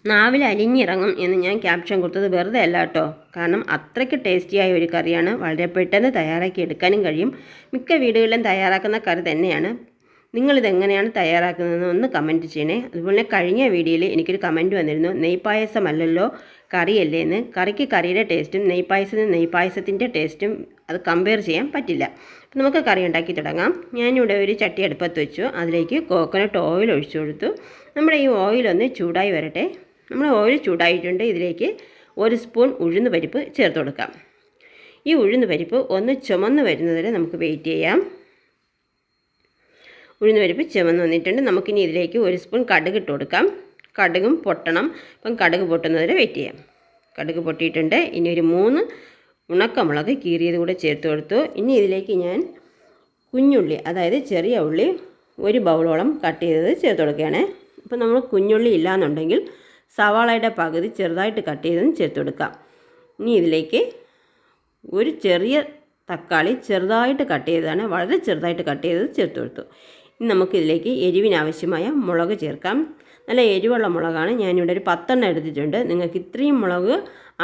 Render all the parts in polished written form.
നാവിൽ അലിഞ്ഞിറങ്ങും എന്ന് ഞാൻ ക്യാപ്ഷൻ കൊടുത്തത് വെറുതെ അല്ല കേട്ടോ. കാരണം അത്രയ്ക്ക് ടേസ്റ്റിയായ ഒരു കറിയാണ്. വളരെ പെട്ടെന്ന് തയ്യാറാക്കി എടുക്കാനും കഴിയും. മിക്ക വീടുകളിലും തയ്യാറാക്കുന്ന കറി തന്നെയാണ്. നിങ്ങളിതെങ്ങനെയാണ് തയ്യാറാക്കുന്നതെന്ന് ഒന്ന് കമൻറ്റ് ചെയ്യണേ. അതുപോലെ കഴിഞ്ഞ വീഡിയോയിൽ എനിക്കൊരു കമൻറ്റ് വന്നിരുന്നു, നെയ്പായസമല്ലല്ലോ കറിയല്ലേ എന്ന്. കറിക്ക് കറിയുടെ ടേസ്റ്റും നെയ്പായസത്തിന് നെയ്പായസത്തിൻ്റെ ടേസ്റ്റും അത് കമ്പയർ ചെയ്യാൻ പറ്റില്ല. അപ്പോൾ നമുക്ക് കറി ഉണ്ടാക്കി തുടങ്ങാം. ഞാനിവിടെ ഒരു ചട്ടി അടുപ്പത്ത് വെച്ചു. അതിലേക്ക് കോക്കനട്ട് ഓയിൽ ഒഴിച്ചു കൊടുത്തു. നമ്മുടെ ഈ ഓയിലൊന്ന് ചൂടായി വരട്ടെ. നമ്മുടെ ഓയിൽ ചൂടായിട്ടുണ്ട്. ഇതിലേക്ക് 1 സ്പൂൺ ഉഴുന്ന് പരിപ്പ് ചേർത്ത് കൊടുക്കാം. ഈ ഉഴുന്ന് പരിപ്പ് ഒന്ന് ചുമന്ന് വരുന്നതുവരെ നമുക്ക് വെയിറ്റ് ചെയ്യാം. ഉഴുന്ന് പരിപ്പ് ചുമന്ന് വന്നിട്ടുണ്ട്. നമുക്കിനി ഇതിലേക്ക് 1 സ്പൂൺ കടുക് ഇട്ട് കൊടുക്കാം. കടുകും പൊട്ടണം. അപ്പം കടുക് പൊട്ടുന്നതുവരെ വെയിറ്റ് ചെയ്യാം. കടുക് പൊട്ടിയിട്ടുണ്ട്. ഇനി ഒരു 3 ഉണക്കമുളക് കീറിയത് കൂടെ ചേർത്ത് കൊടുത്തു. ഇനി ഇതിലേക്ക് ഞാൻ കുഞ്ഞുള്ളി, അതായത് ചെറിയ ഉള്ളി 1 ബൗളോളം കട്ട് ചെയ്തത് ചേർത്ത് കൊടുക്കുകയാണ്. അപ്പോൾ നമ്മൾ കുഞ്ഞുള്ളി ഇല്ലയെന്നുണ്ടെങ്കിൽ സവാളയുടെ പകുതി ചെറുതായിട്ട് കട്ട് ചെയ്തതും ചേർത്ത് കൊടുക്കാം. ഇനി ഇതിലേക്ക് ഒരു ചെറിയ തക്കാളി ചെറുതായിട്ട് കട്ട് ചെയ്തതാണ്, വളരെ ചെറുതായിട്ട് കട്ട് ചെയ്തത് ചേർത്ത് കൊടുത്തു. ഇനി നമുക്കിതിലേക്ക് എരിവിനാവശ്യമായ മുളക് ചേർക്കാം. നല്ല എരിവുള്ള മുളകാണ്. ഞാനിവിടെ ഒരു 10 എണ്ണം എടുത്തിട്ടുണ്ട്. നിങ്ങൾക്ക് ഇത്രയും മുളക്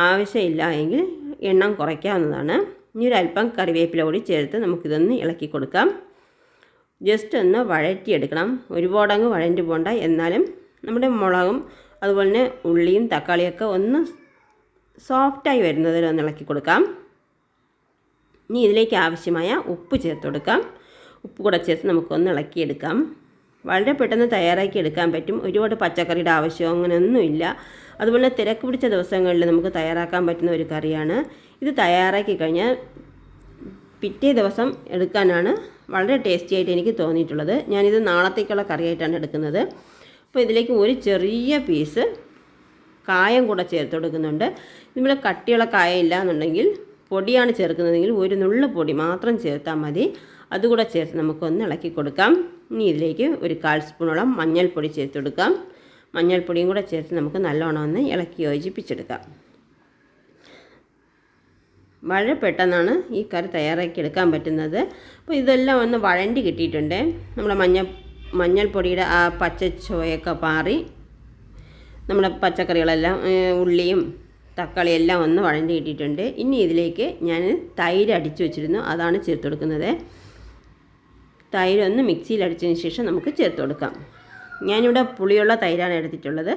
ആവശ്യമില്ല എങ്കിൽ എണ്ണം കുറയ്ക്കാവുന്നതാണ്. ഇനി ഒരു അല്പം കറിവേപ്പില കൂടി ചേർത്ത് നമുക്കിതൊന്ന് ഇളക്കി കൊടുക്കാം. ജസ്റ്റ് ഒന്ന് വഴറ്റിയെടുക്കണം. ഒരുപാടങ്ങ് വഴറ്റി പോകണ്ട. എന്നാലും നമ്മുടെ മുളകും അതുപോലെ തന്നെ ഉള്ളിയും തക്കാളിയൊക്കെ ഒന്ന് സോഫ്റ്റായി വരുന്നതിൽ ഒന്ന് ഇളക്കി കൊടുക്കാം. ഇനി ഇതിലേക്ക് ആവശ്യമായ ഉപ്പ് ചേർത്ത് കൊടുക്കാം. ഉപ്പ് കൂടെ ചേർത്ത് നമുക്കൊന്ന് ഇളക്കിയെടുക്കാം. വളരെ പെട്ടെന്ന് തയ്യാറാക്കി എടുക്കാൻ പറ്റും. ഒരുപാട് പച്ചക്കറിയുടെ ആവശ്യം അങ്ങനെയൊന്നുമില്ല. അതുപോലെ തിരക്ക് പിടിച്ച ദിവസങ്ങളിൽ നമുക്ക് തയ്യാറാക്കാൻ പറ്റുന്ന ഒരു കറിയാണ്. ഇത് തയ്യാറാക്കി കഴിഞ്ഞാൽ പിറ്റേ ദിവസം എടുക്കാനാണ് വളരെ ടേസ്റ്റി ആയിട്ട് എനിക്ക് തോന്നിയിട്ടുള്ളത്. ഞാനിത് നാളത്തേക്കുള്ള കറിയായിട്ടാണ് എടുക്കുന്നത്. അപ്പോൾ ഇതിലേക്ക് ഒരു ചെറിയ പീസ് കായം കൂടെ ചേർത്ത് കൊടുക്കുന്നുണ്ട്. ഇവിടെ കട്ടിയുള്ള കായം ഇല്ല എന്നുണ്ടെങ്കിൽ പൊടിയാണ് ചേർക്കുന്നതെങ്കിൽ ഒരു നുള്ളു പൊടി മാത്രം ചേർത്താൽ മതി. അതുകൂടെ ചേർത്ത് നമുക്കൊന്ന് ഇളക്കി കൊടുക്കാം. ഇനി ഇതിലേക്ക് ഒരു 1/4 സ്പൂണോളം മഞ്ഞൾപ്പൊടി ചേർത്ത് കൊടുക്കാം. മഞ്ഞൾപ്പൊടിയും കൂടെ ചേർത്ത് നമുക്ക് നല്ലോണം ഒന്ന് ഇളക്കി യോജിപ്പിച്ചെടുക്കാം. വളരെ പെട്ടെന്നാണ് ഈ കറി തയ്യാറാക്കി എടുക്കാൻ പറ്റുന്നത്. അപ്പോൾ ഇതെല്ലാം ഒന്ന് വഴണ്ടി കിട്ടിയിട്ടുണ്ട്. നമ്മുടെ മഞ്ഞൾപ്പൊടിയുടെ ആ പച്ച ചുവയൊക്കെ പാറി നമ്മുടെ പച്ചക്കറികളെല്ലാം ഉള്ളിയും തക്കാളിയെല്ലാം ഒന്ന് വഴണ്ടി കിട്ടിയിട്ടുണ്ട്. ഇനി ഇതിലേക്ക് ഞാൻ തൈര് അടിച്ചു വെച്ചിരുന്നു, അതാണ് ചേർത്ത് കൊടുക്കുന്നത്. തൈര് ഒന്ന് മിക്സിയിൽ അടിച്ചതിന് ശേഷം നമുക്ക് ചേർത്ത് കൊടുക്കാം. ഞാനിവിടെ പുളിയുള്ള തൈരാണ് എടുത്തിട്ടുള്ളത്.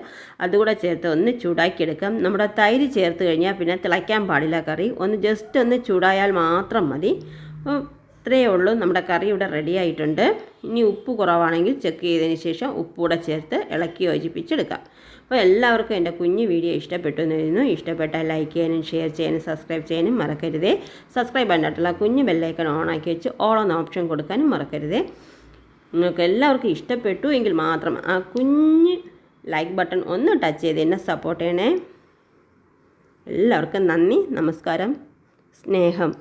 അതുകൂടെ ചേർത്ത് ഒന്ന് ചൂടാക്കിയെടുക്കാം. നമ്മുടെ തൈര് ചേർത്ത് കഴിഞ്ഞാൽ പിന്നെ തിളയ്ക്കാൻ പാടില്ല കറി. ഒന്ന് ജസ്റ്റ് ഒന്ന് ചൂടായാൽ മാത്രം മതി. ഇത്രയേ ഉള്ളൂ. നമ്മുടെ കറി ഇവിടെ റെഡി ആയിട്ടുണ്ട്. ഇനി ഉപ്പ് കുറവാണെങ്കിൽ ചെക്ക് ചെയ്തതിന് ശേഷം ഉപ്പൂടെ ചേർത്ത് ഇളക്കി യോജിപ്പിച്ചെടുക്കാം. അപ്പോൾ എല്ലാവർക്കും എൻ്റെ കുഞ്ഞു വീഡിയോ ഇഷ്ടപ്പെട്ടു എന്ന് കരുതുന്നു. ഇഷ്ടപ്പെട്ടാൽ ലൈക്ക് ചെയ്യാനും ഷെയർ ചെയ്യാനും സബ്സ്ക്രൈബ് ചെയ്യാനും മറക്കരുതേ. സബ്സ്ക്രൈബ് ചെയ്യാനായിട്ടുള്ള കുഞ്ഞു ബെല്ലൈക്കൺ ഓണാക്കി വെച്ച് ഓൾ എന്ന ഓപ്ഷൻ കൊടുക്കാനും മറക്കരുതേ. നിങ്ങൾക്ക് എല്ലാവർക്കും ഇഷ്ടപ്പെട്ടു എങ്കിൽ മാത്രം ആ കുഞ്ഞ് ലൈക്ക് ബട്ടൺ ഒന്ന് ടച്ച് ചെയ്ത് എന്നെ സപ്പോർട്ട് ചെയ്യണേ. എല്ലാവർക്കും നന്ദി, നമസ്കാരം, സ്നേഹം.